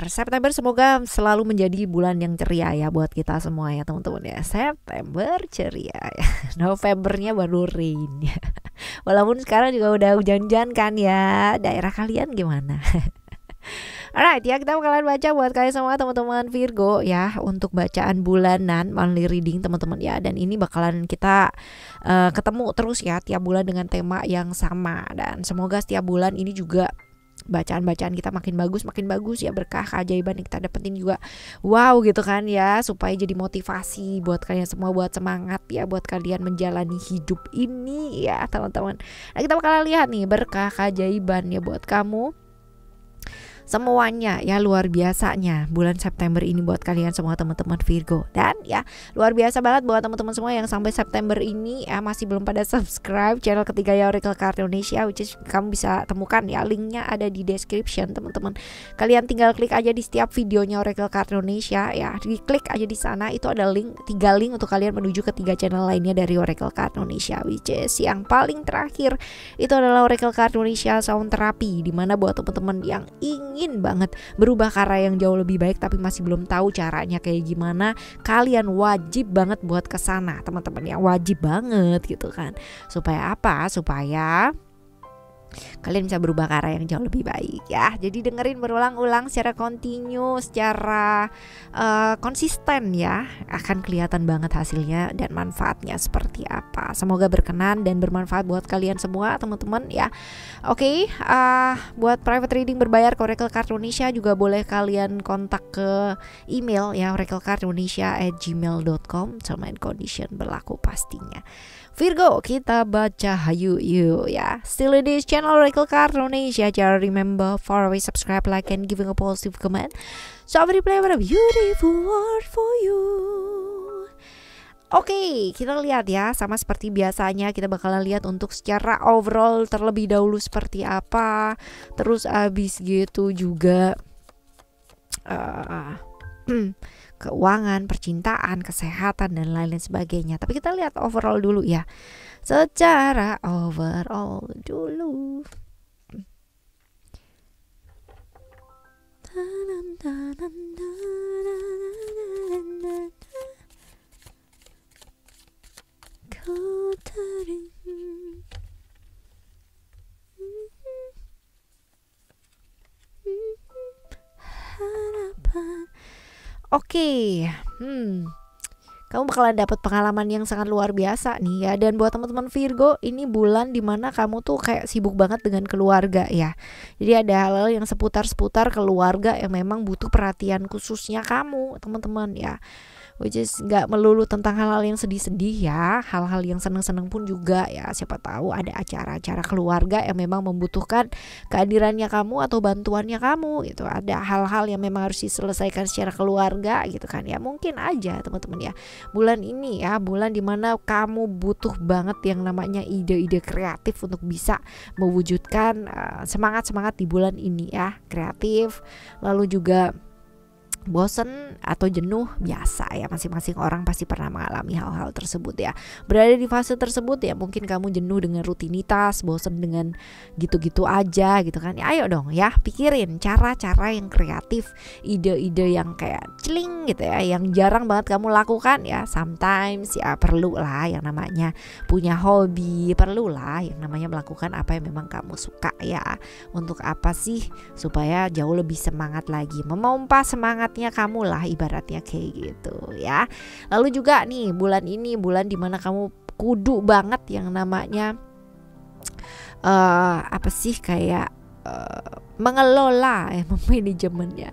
September semoga selalu menjadi bulan yang ceria ya buat kita semua ya teman-teman ya. September ceria ya. Novembernya baru rain ya. Walaupun sekarang juga udah hujan-hujan kan ya. Daerah kalian gimana? Alright ya, kita bakalan baca buat kalian semua teman-teman Virgo ya, untuk bacaan bulanan monthly reading teman-teman ya. Dan ini bakalan kita ketemu terus ya tiap bulan dengan tema yang sama. Dan semoga setiap bulan ini juga bacaan-bacaan kita makin bagus ya, berkah keajaiban yang kita dapetin juga wow gitu kan ya, supaya jadi motivasi buat kalian semua, buat semangat ya, buat kalian menjalani hidup ini ya teman-teman. Nah kita bakalan lihat nih berkah keajaiban ya buat kamu semuanya ya, luar biasanya bulan September ini buat kalian semua teman-teman Virgo. Dan ya luar biasa banget buat teman-teman semua yang sampai September ini ya masih belum pada subscribe channel ketiga ya Oracle Card Indonesia, which is kamu bisa temukan ya, linknya ada di description teman-teman. Kalian tinggal klik aja di setiap videonya Oracle Card Indonesia ya, diklik aja di sana, itu ada link, 3 link untuk kalian menuju ke 3 channel lainnya dari Oracle Card Indonesia, which is yang paling terakhir itu adalah Oracle Card Indonesia Sound Therapy, dimana buat teman-teman yang ingin banget berubah ke arah yang jauh lebih baik tapi masih belum tahu caranya kayak gimana, kalian wajib banget buat kesana teman-teman ya, wajib banget gitu kan. Supaya apa? Supaya kalian bisa berubah ke arah yang jauh lebih baik ya. Jadi dengerin berulang-ulang secara kontinu, secara konsisten ya, akan kelihatan banget hasilnya dan manfaatnya seperti apa. Semoga berkenan dan bermanfaat buat kalian semua teman-teman ya. Oke, buat private reading berbayar ke Oracle Card Indonesia juga boleh kalian kontak ke email ya, oraclecardindonesia@gmail.com. Term and condition berlaku pastinya. Virgo, kita baca hayu yuk ya. Still in this channel Oracle Card Indonesia. Jangan remember for always subscribe, like, and giving a positive comment. So I will play a beautiful word for you. Oke, kita lihat ya, sama seperti biasanya kita bakalan lihat untuk secara overall terlebih dahulu seperti apa. Terus abis gitu juga keuangan, percintaan, kesehatan dan lain-lain sebagainya. Tapi kita lihat overall dulu ya. Secara overall dulu. Oke, kamu bakalan dapat pengalaman yang sangat luar biasa nih ya. Dan buat teman-teman Virgo, ini bulan dimana kamu tuh kayak sibuk banget dengan keluarga ya. Jadi ada hal-hal yang seputar keluarga yang memang butuh perhatian khususnya kamu teman-teman ya. Which is gak melulu tentang hal-hal yang sedih-sedih ya, hal-hal yang seneng-seneng pun juga ya. Siapa tahu ada acara-acara keluarga yang memang membutuhkan kehadirannya kamu atau bantuannya kamu gitu. Ada hal-hal yang memang harus diselesaikan secara keluarga gitu kan ya. Mungkin aja teman-teman ya, bulan ini ya, bulan dimana kamu butuh banget yang namanya ide-ide kreatif untuk bisa mewujudkan semangat-semangat di bulan ini ya. Kreatif, lalu juga bosen atau jenuh biasa ya, masing-masing orang pasti pernah mengalami hal-hal tersebut ya. Berada di fase tersebut ya, mungkin kamu jenuh dengan rutinitas, bosen dengan gitu-gitu aja gitu kan ya. Ayo dong ya, pikirin cara-cara yang kreatif, ide-ide yang kayak celing gitu ya, yang jarang banget kamu lakukan ya. Sometimes ya perlu lah yang namanya punya hobi, perlu lah yang namanya melakukan apa yang memang kamu suka ya. Untuk apa sih? Supaya jauh lebih semangat lagi, memompa semangat kamu lah ibaratnya kayak gitu ya. Lalu juga nih bulan ini bulan dimana kamu kudu banget yang namanya apa sih kayak mengelola manajemennya,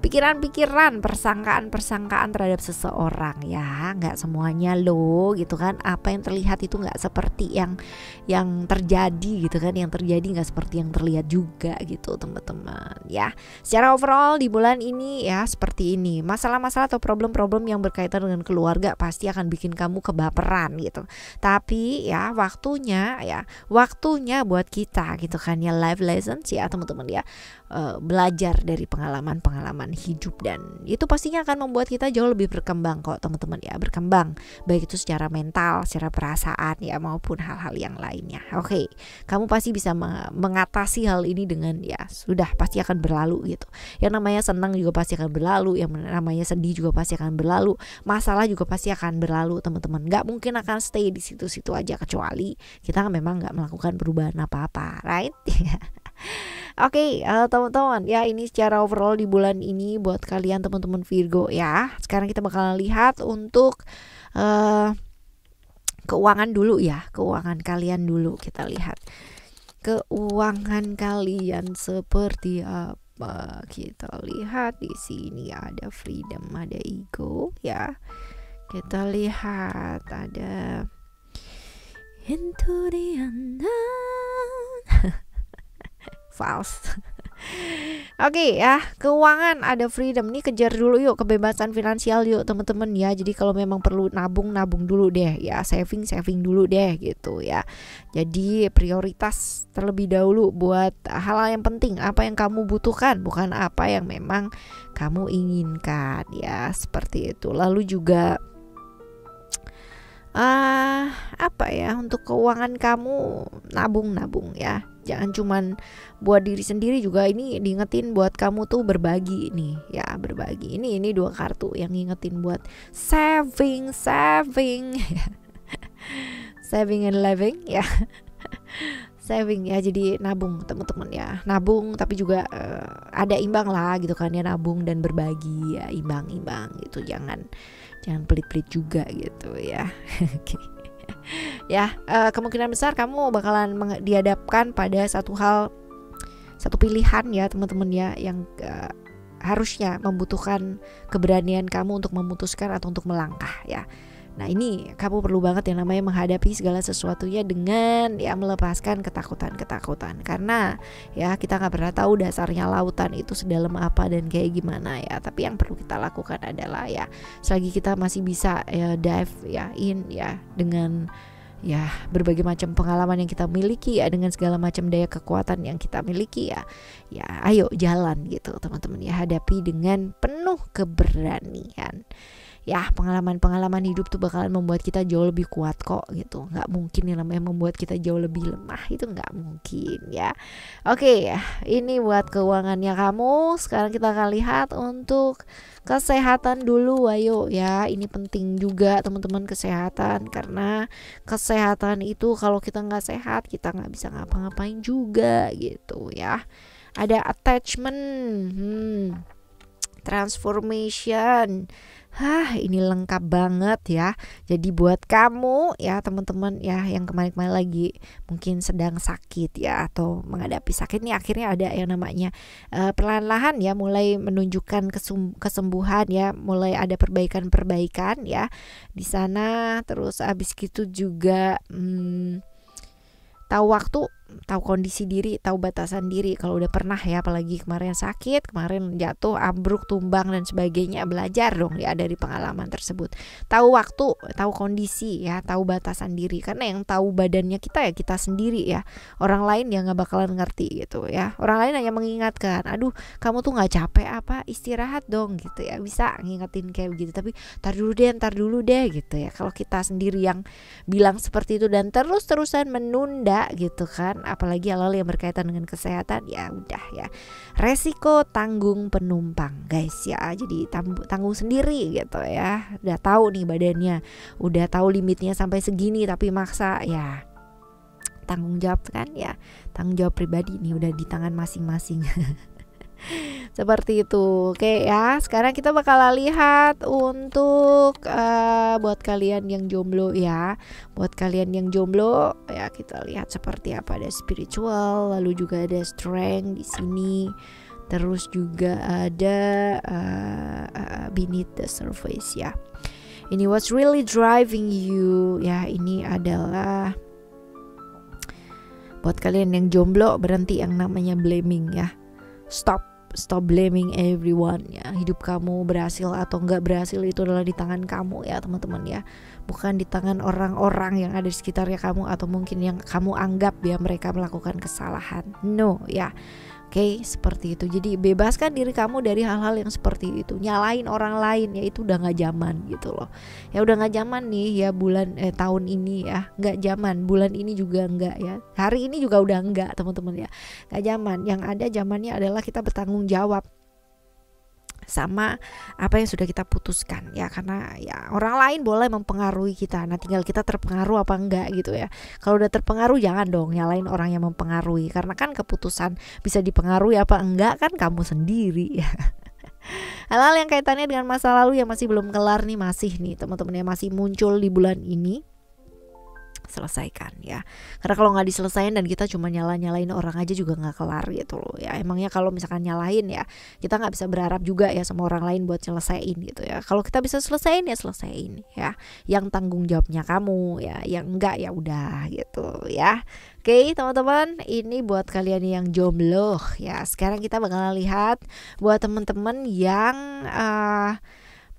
pikiran-pikiran, persangkaan terhadap seseorang ya. Nggak semuanya loh gitu kan, apa yang terlihat itu nggak seperti yang terjadi gitu kan, yang terjadi nggak seperti yang terlihat juga gitu teman-teman ya. Secara overall di bulan ini ya seperti ini, masalah-masalah atau problem-problem yang berkaitan dengan keluarga pasti akan bikin kamu kebaperan gitu. Tapi ya waktunya buat kita gitu kan ya, life lessons ya teman-teman ya. belajar dari pengalaman-pengalaman hidup, dan itu pastinya akan membuat kita jauh lebih berkembang kok teman-teman ya, berkembang baik itu secara mental, secara perasaan ya, maupun hal-hal yang lainnya. Oke, kamu pasti bisa mengatasi hal ini dengan ya sudah pasti akan berlalu gitu. Yang namanya senang juga pasti akan berlalu, yang namanya sedih juga pasti akan berlalu, masalah juga pasti akan berlalu teman-teman. Gak mungkin akan stay di situ-situ aja, kecuali kita memang gak melakukan perubahan apa-apa, right? Oke, teman-teman ya, ini secara overall di bulan ini buat kalian teman-teman Virgo ya. Sekarang kita bakalan lihat untuk keuangan dulu ya, keuangan kalian dulu. Kita lihat keuangan kalian seperti apa. Kita lihat di sini ada freedom, ada ego ya. Kita lihat ada into the unknown. False. Oke ya, keuangan ada freedom nih, kejar dulu yuk kebebasan finansial yuk teman-teman ya. Jadi kalau memang perlu nabung dulu deh ya, saving dulu deh gitu ya. Jadi prioritas terlebih dahulu buat hal-hal yang penting, apa yang kamu butuhkan, bukan apa yang memang kamu inginkan ya, seperti itu. Lalu juga apa ya, untuk keuangan kamu nabung ya, jangan cuman buat diri sendiri juga, ini diingetin buat kamu tuh berbagi nih ya, berbagi. Ini 2 kartu yang ngingetin buat saving saving and living ya. Saving ya, jadi nabung teman-teman ya, nabung tapi juga ada imbang lah gitu kan ya, nabung dan berbagi ya, imbang gitu, jangan pelit-pelit juga gitu ya. Oke. Ya, kemungkinan besar kamu bakalan dihadapkan pada satu pilihan ya teman-teman ya, yang harusnya membutuhkan keberanian kamu untuk memutuskan atau untuk melangkah ya. Nah ini kamu perlu banget yang namanya menghadapi segala sesuatunya dengan ya melepaskan ketakutan, karena ya kita nggak pernah tahu dasarnya lautan itu sedalam apa dan kayak gimana ya. Tapi yang perlu kita lakukan adalah ya, selagi kita masih bisa ya dive ya in ya, dengan ya berbagai macam pengalaman yang kita miliki ya, dengan segala macam daya kekuatan yang kita miliki ya ayo jalan gitu teman-teman ya, hadapi dengan penuh keberanian. Ya pengalaman hidup tuh bakalan membuat kita jauh lebih kuat kok gitu. Nggak mungkin yang namanya membuat kita jauh lebih lemah, itu nggak mungkin ya. Oke ya, ini buat keuangannya kamu. Sekarang kita akan lihat untuk kesehatan dulu, ayo ya. Ini penting juga teman-teman, kesehatan, karena kesehatan itu kalau kita nggak sehat kita nggak bisa ngapa-ngapain juga gitu ya. Ada attachment, transformation. Ini lengkap banget ya. Jadi buat kamu ya teman-teman ya, yang kemarin-kemarin lagi mungkin sedang sakit ya, atau menghadapi sakit nih, akhirnya ada yang namanya perlahan-lahan ya mulai menunjukkan kesembuhan ya, mulai ada perbaikan ya di sana. Terus abis gitu juga tahu waktu, tahu kondisi diri, tahu batasan diri. Kalau udah pernah ya, apalagi kemarin sakit, kemarin jatuh, ambruk, tumbang dan sebagainya, belajar dong ya dari pengalaman tersebut. Tahu waktu, tahu kondisi ya, tahu batasan diri. Karena yang tahu badannya kita ya kita sendiri ya. Orang lain ya nggak bakalan ngerti gitu ya. Orang lain hanya mengingatkan, aduh kamu tuh nggak capek apa, istirahat dong gitu ya. Bisa ngingetin kayak begitu, tapi ntar dulu deh gitu ya. Kalau kita sendiri yang bilang seperti itu dan terus-terusan menunda gitu kan, apalagi hal-hal yang berkaitan dengan kesehatan, ya udah ya, resiko tanggung penumpang guys ya. Jadi tanggung sendiri gitu ya. Udah tahu nih badannya, udah tahu limitnya sampai segini tapi maksa ya, tanggung jawab kan ya, tanggung jawab pribadi nih udah di tangan masing-masing. Seperti itu. Oke ya, sekarang kita bakal lihat untuk buat kalian yang jomblo ya. Buat kalian yang jomblo ya, kita lihat seperti apa. Ada spiritual, lalu juga ada strength di sini. Terus juga ada beneath the surface ya. Ini what's really driving you ya. Ini adalah buat kalian yang jomblo, berhenti yang namanya blaming ya. Stop blaming everyone ya. Hidup kamu berhasil atau enggak berhasil itu adalah di tangan kamu ya teman-teman ya. Bukan di tangan orang-orang yang ada di sekitarnya kamu, atau mungkin yang kamu anggap ya mereka melakukan kesalahan. No ya. Oke, seperti itu. Jadi bebaskan diri kamu dari hal-hal yang seperti itu. Nyalain orang lain ya itu udah nggak zaman gitu loh. Ya udah nggak zaman nih ya tahun ini ya nggak zaman. Bulan ini juga nggak ya. Hari ini juga udah nggak teman-teman ya. Nggak zaman. Yang ada zamannya adalah kita bertanggung jawab sama apa yang sudah kita putuskan ya, karena ya orang lain boleh mempengaruhi kita, nah tinggal kita terpengaruh apa enggak gitu ya. Kalau udah terpengaruh jangan dong nyalain orang yang mempengaruhi, karena kan keputusan bisa dipengaruhi apa enggak kan kamu sendiri ya. Hal-hal yang kaitannya dengan masa lalu yang masih belum kelar nih, masih nih teman-teman yang masih muncul di bulan ini, selesaikan ya, karena kalau nggak diselesaikan dan kita cuma nyalain orang aja juga nggak kelar gitu loh ya. Emangnya kalau misalkan nyalain ya kita nggak bisa berharap juga ya sama orang lain buat nyelesain gitu ya. Kalau kita bisa selesaiin ya selesaiin ya, yang tanggung jawabnya kamu ya, yang enggak ya udah gitu ya. Oke teman-teman, ini buat kalian yang jomblo ya. Sekarang kita bakal lihat buat teman-teman yang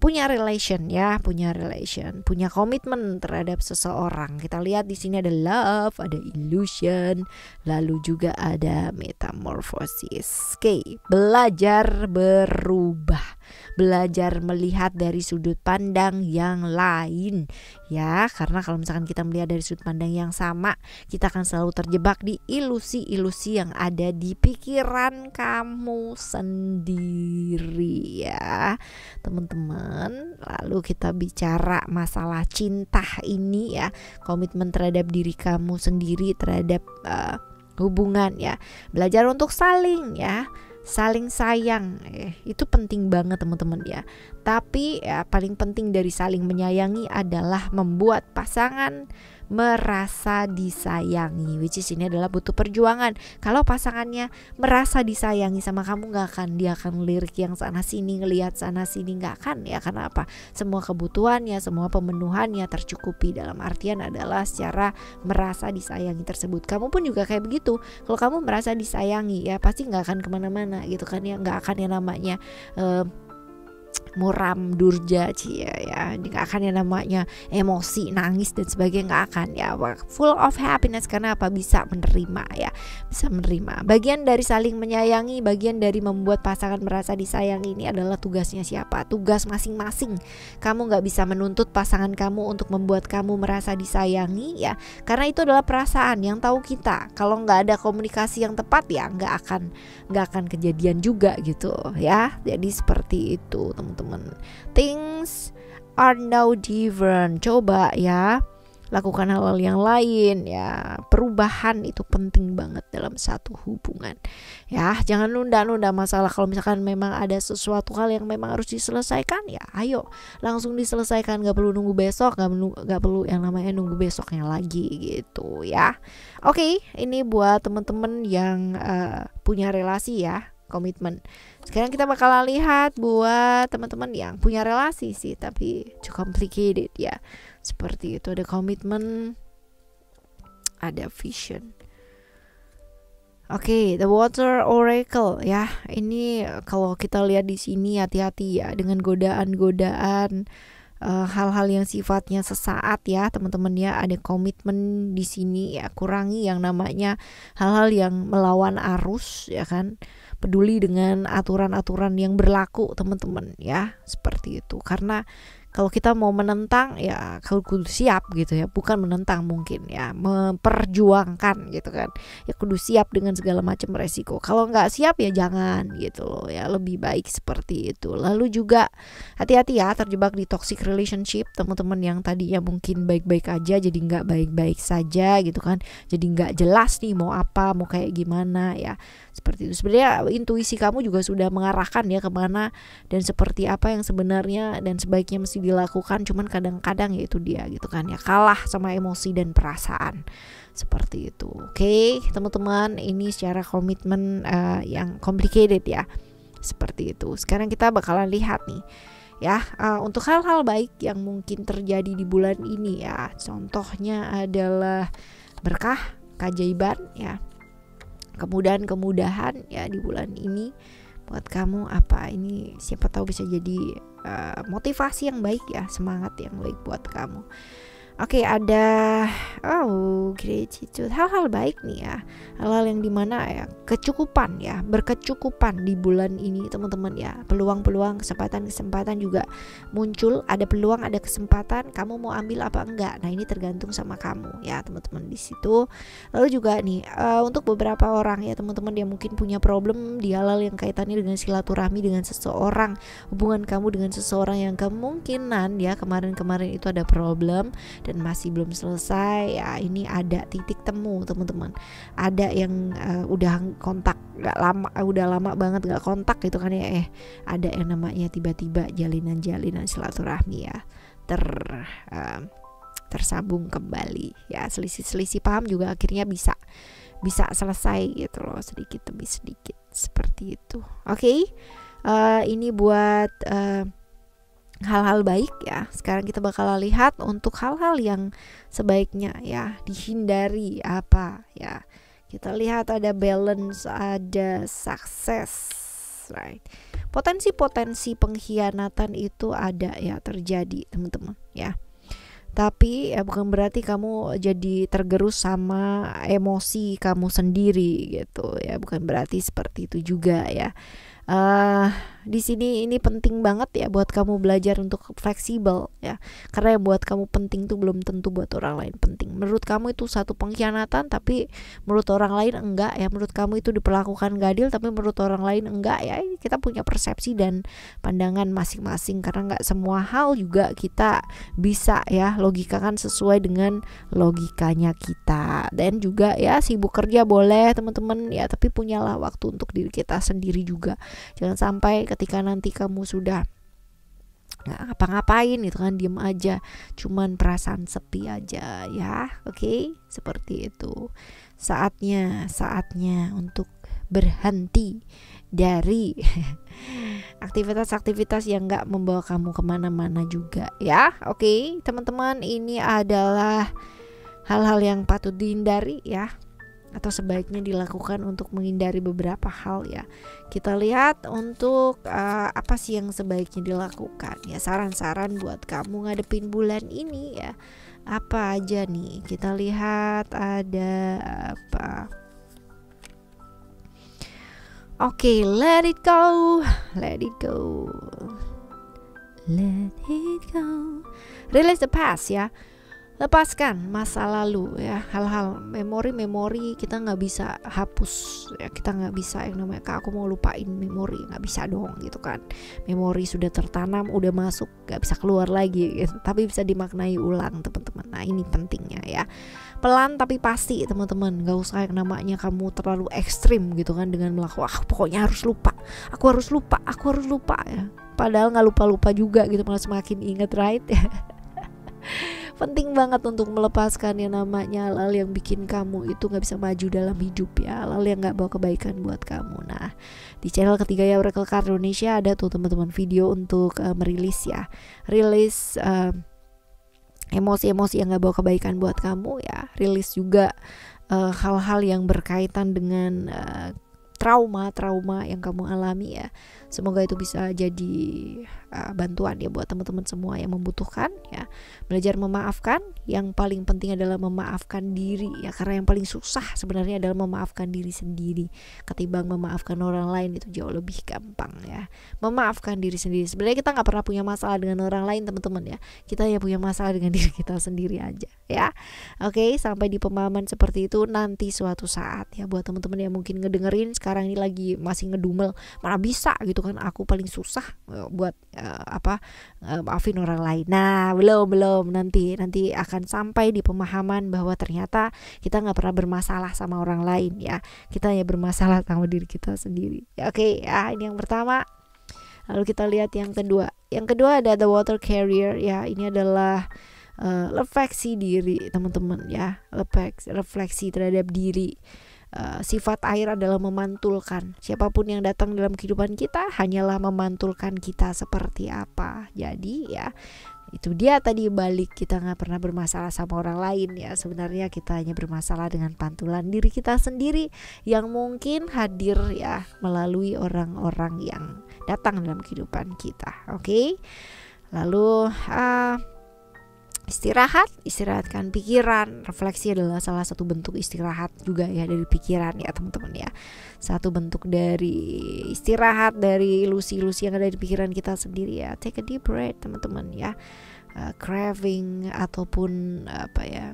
punya relation, punya komitmen terhadap seseorang. Kita lihat di sini ada love, ada illusion, lalu juga ada metamorphosis. Oke, belajar berubah, belajar melihat dari sudut pandang yang lain ya, karena kalau misalkan kita melihat dari sudut pandang yang sama, kita akan selalu terjebak di ilusi-ilusi yang ada di pikiran kamu sendiri ya teman-teman. Lalu kita bicara masalah cinta ini ya, komitmen terhadap diri kamu sendiri, terhadap hubungan ya, belajar untuk saling sayang, itu penting banget teman-teman ya. Tapi ya paling penting dari saling menyayangi adalah membuat pasangan merasa disayangi, which is ini adalah butuh perjuangan. Kalau pasangannya merasa disayangi sama kamu, dia akan lirik yang sana sini, ngelihat sana sini, nggak akan ya. Karena apa? Semua kebutuhannya, semua pemenuhannya tercukupi, dalam artian adalah secara merasa disayangi tersebut. Kamu pun juga kayak begitu. Kalau kamu merasa disayangi ya pasti nggak akan kemana-mana gitu kan ya, nggak akan yang namanya muram durja ya, nggak akan yang namanya emosi, nangis dan sebagainya, nggak akan ya. Full of happiness, karena apa? Bisa menerima ya, bisa menerima. Bagian dari saling menyayangi, bagian dari membuat pasangan merasa disayangi ini adalah tugasnya siapa? Tugas masing-masing. Kamu nggak bisa menuntut pasangan kamu untuk membuat kamu merasa disayangi ya, karena itu adalah perasaan yang tahu kita. Kalau nggak ada komunikasi yang tepat ya nggak akan kejadian juga gitu ya. Jadi seperti itu teman-teman. Things are now different. Coba ya lakukan hal-hal yang lain ya. Perubahan itu penting banget dalam satu hubungan ya. Jangan nunda-nunda masalah. Kalau misalkan memang ada sesuatu hal yang memang harus diselesaikan ya ayo langsung diselesaikan. Gak perlu nunggu besok, gak perlu yang namanya nunggu besoknya lagi gitu ya. Oke, ini buat teman-teman yang punya relasi ya, komitmen. Sekarang kita bakal lihat buat teman-teman yang punya relasi sih tapi too complicated ya. Seperti itu, ada komitmen, ada vision. Oke, the water oracle ya. Ini kalau kita lihat di sini hati-hati ya dengan godaan-godaan hal-hal yang sifatnya sesaat ya teman-teman ya. Ada komitmen di sini ya, kurangi yang namanya hal-hal yang melawan arus ya kan. Peduli dengan aturan-aturan yang berlaku teman-teman ya, seperti itu. Karena kalau kita mau menentang ya kudu siap gitu ya, bukan menentang mungkin ya, memperjuangkan gitu kan ya, kudu siap dengan segala macam resiko. Kalau nggak siap ya jangan gitu loh ya, lebih baik seperti itu. Lalu juga hati-hati ya terjebak di toxic relationship teman-teman, yang tadinya mungkin baik-baik aja jadi nggak baik-baik saja gitu kan, jadi nggak jelas nih mau apa, mau kayak gimana ya, seperti itu. Sebenarnya intuisi kamu juga sudah mengarahkan ya kemana dan seperti apa yang sebenarnya dan sebaiknya mesti dilakukan, cuman kadang-kadang ya itu dia gitu kan ya, kalah sama emosi dan perasaan seperti itu. Oke teman-teman, ini secara komitmen yang complicated ya, seperti itu. Sekarang kita bakalan lihat nih ya untuk hal-hal baik yang mungkin terjadi di bulan ini ya. Contohnya adalah berkah, keajaiban ya, kemudahan ya di bulan ini buat kamu. Apa ini, siapa tahu bisa jadi motivasi yang baik ya, semangat yang baik buat kamu. Oke, ada gratitude, hal-hal baik nih ya, hal-hal yang dimana ya kecukupan ya, berkecukupan di bulan ini teman-teman ya. Peluang-peluang, kesempatan-kesempatan juga muncul, ada peluang, ada kesempatan, kamu mau ambil apa enggak. Nah, ini tergantung sama kamu ya teman-teman di situ. Lalu juga nih untuk beberapa orang ya teman-teman yang mungkin punya problem di hal-hal yang kaitannya dengan silaturahmi dengan seseorang, hubungan kamu dengan seseorang yang kemungkinan ya kemarin-kemarin itu ada problem dan masih belum selesai ya, ini ada titik temu teman-teman. Ada yang udah kontak gak lama, udah lama banget gak kontak gitu kan ya, ada yang namanya tiba-tiba jalinan silaturahmi ya tersambung kembali ya. Selisih paham juga akhirnya bisa selesai gitu loh, sedikit demi sedikit seperti itu. Oke. Ini buat hal-hal baik ya. Sekarang kita bakal lihat untuk hal-hal yang sebaiknya ya dihindari apa ya. Kita lihat ada balance, ada sukses, right? Potensi pengkhianatan itu ada ya terjadi teman-teman ya. Tapi ya bukan berarti kamu jadi tergerus sama emosi kamu sendiri gitu ya. Bukan berarti seperti itu juga ya. Di sini ini penting banget ya buat kamu belajar untuk fleksibel ya, karena yang buat kamu penting tuh belum tentu buat orang lain penting. Menurut kamu itu satu pengkhianatan, tapi menurut orang lain enggak ya. Menurut kamu itu diperlakukan gak adil, tapi menurut orang lain enggak ya. Ini kita punya persepsi dan pandangan masing-masing, karena nggak semua hal juga kita bisa ya logikakan sesuai dengan logikanya kita. Dan juga ya sibuk kerja boleh teman-teman ya, tapi punyalah waktu untuk diri kita sendiri juga. Jangan sampai ketika nanti kamu sudah nggak ngapa-ngapain itu kan, diem aja, cuman perasaan sepi aja ya. Oke, seperti itu. Saatnya untuk berhenti dari aktivitas-aktivitas yang nggak membawa kamu kemana-mana juga ya. Oke, teman-teman, ini adalah hal-hal yang patut dihindari ya, atau sebaiknya dilakukan untuk menghindari beberapa hal ya. Kita lihat untuk apa sih yang sebaiknya dilakukan ya, saran-saran buat kamu ngadepin bulan ini ya. Apa aja nih? Kita lihat ada apa. Oke, let it go. Release the past ya. Lepaskan masa lalu ya, hal-hal memori kita nggak bisa hapus ya. Kita nggak bisa yang namanya Kak, aku mau lupain memori, nggak bisa dong gitu kan. Memori sudah tertanam, udah masuk, nggak bisa keluar lagi gitu. Tapi bisa dimaknai ulang teman-teman. Nah, ini pentingnya ya, pelan tapi pasti teman-teman. Nggak usah yang namanya kamu terlalu ekstrim gitu kan dengan melakukan pokoknya harus lupa, aku harus lupa ya. Padahal nggak lupa juga gitu, malah semakin inget, right ya. Penting banget untuk melepaskan yang namanya hal-hal yang bikin kamu itu gak bisa maju dalam hidup ya, hal-hal yang gak bawa kebaikan buat kamu. Nah, di channel ketiga ya Oracle Card Indonesia ada tuh teman-teman video untuk rilis emosi-emosi yang gak bawa kebaikan buat kamu ya. Rilis juga hal-hal yang berkaitan dengan trauma yang kamu alami ya. Semoga itu bisa jadi bantuan ya buat teman-teman semua yang membutuhkan ya. Belajar memaafkan, yang paling penting adalah memaafkan diri ya, karena yang paling susah sebenarnya adalah memaafkan diri sendiri ketimbang memaafkan orang lain. Itu jauh lebih gampang ya, memaafkan diri sendiri. Sebenarnya kita nggak pernah punya masalah dengan orang lain teman-teman ya, kita yang punya masalah dengan diri kita sendiri aja ya. Oke, sampai di pemahaman seperti itu nanti suatu saat ya. Buat teman-teman yang mungkin ngedengerin sekarang ini lagi masih ngedumel, mana bisa gitu kan, aku paling susah buat maafin orang lain. Nah, belum nanti akan sampai di pemahaman bahwa ternyata kita nggak pernah bermasalah sama orang lain ya, kita hanya bermasalah sama diri kita sendiri ya. Oke ya, ini yang pertama. Lalu kita lihat yang kedua ada the water carrier ya. Ini adalah refleksi diri teman-teman ya, refleksi terhadap diri. Sifat air adalah memantulkan. Siapapun yang datang dalam kehidupan kita hanyalah memantulkan kita seperti apa. Jadi ya itu dia tadi, balik kita nggak pernah bermasalah sama orang lain ya. Sebenarnya kita hanya bermasalah dengan pantulan diri kita sendiri yang mungkin hadir ya melalui orang-orang yang datang dalam kehidupan kita. Oke. Lalu Istirahat, istirahatkan pikiran. Refleksi adalah salah satu bentuk istirahat juga ya dari pikiran ya teman-teman ya. Satu bentuk dari istirahat dari ilusi-ilusi yang ada di pikiran kita sendiri ya. Take a deep breath teman-teman ya. Craving ataupun apa ya,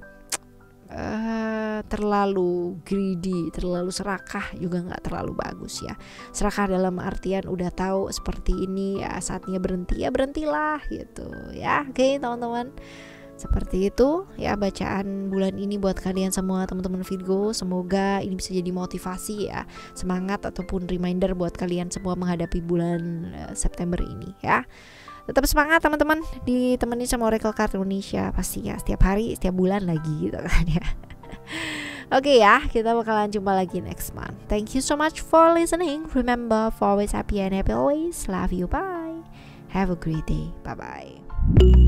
terlalu greedy, terlalu serakah juga nggak terlalu bagus ya. Serakah dalam artian udah tahu seperti ini ya, saatnya berhenti ya berhentilah gitu ya. Oke teman-teman, seperti itu ya bacaan bulan ini buat kalian semua teman-teman Virgo. Semoga ini bisa jadi motivasi ya, semangat ataupun reminder buat kalian semua menghadapi bulan September ini ya. Tetap semangat teman-teman, ditemani sama Oracle Card Indonesia pasti ya, setiap hari, setiap bulan lagi gitu kan ya. Oke ya, kita bakalan jumpa lagi next month. Thank you so much for listening. Remember, for always happy and happy always. Love you, bye. Have a great day. Bye-bye.